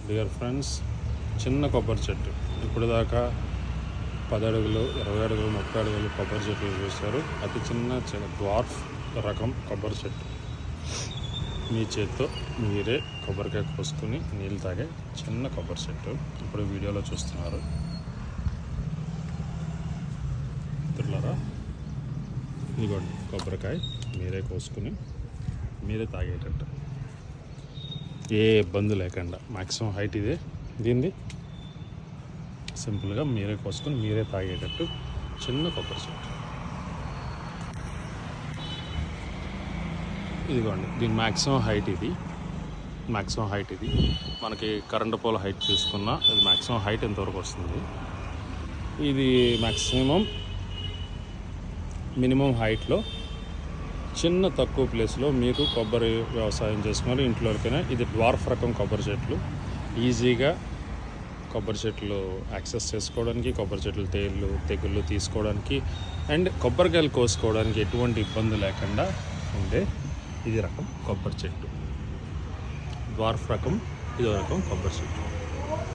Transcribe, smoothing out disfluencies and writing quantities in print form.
Dear friends, చిన్న కొబ్బరి చెట్టు. ఇప్పుడు దాకా 10 అడుగులు, 20 అడుగులు, 30 అడుగులు కొబ్బరి చెట్లు చూస్తారు. అతి చిన్న డ్వార్ఫ్ రకం కొబ్బరి చెట్టు. మీ చేత్తో మీరే కొబ్బరికాయ కోసుకుని నీళ్ళు తాగే చిన్న కొబ్బరి చెట్టు ఇప్పుడు వీడియోలో చూస్తున్నారు. మిత్రులారా, ఇదిగోండి కొబ్బరికాయ మీరే కోసుకుని మీరే తాగేటట్టు, ఏ ఇబ్బంది లేకుండా. మ్యాక్సిమం హైట్ ఇదే దీనిది. సింపుల్గా మీరే కోసుకొని మీరే తాగేటట్టు చిన్న కొబ్బరి చెట్టు. ఇదిగోండి దీని మ్యాక్సిమం హైట్ ఇది. మనకి కరెంటు పోల్ హైట్ చూసుకున్నా అది మ్యాక్సిమం హైట్ ఎంతవరకు వస్తుంది. ఇది మినిమం హైట్లో చిన్న తక్కువ ప్లేస్లో మీకు కొబ్బరి వ్యవసాయం చేసుకున్నారు ఇంట్లోకైనా. ఇది డ్వార్ఫ్ రకం కొబ్బరి చెట్లు. ఈజీగా కొబ్బరి చెట్లు యాక్సెస్ చేసుకోవడానికి, కొబ్బరి చెట్లు తెగుళ్ళు తీసుకోవడానికి అండ్ కొబ్బరికాయలు కోసుకోవడానికి ఎటువంటి ఇబ్బంది లేకుండా ఉండే ఇది రకం కొబ్బరి చెట్టు. డ్వార్ఫ్ రకం ఇదో రకం కొబ్బరి చెట్టు.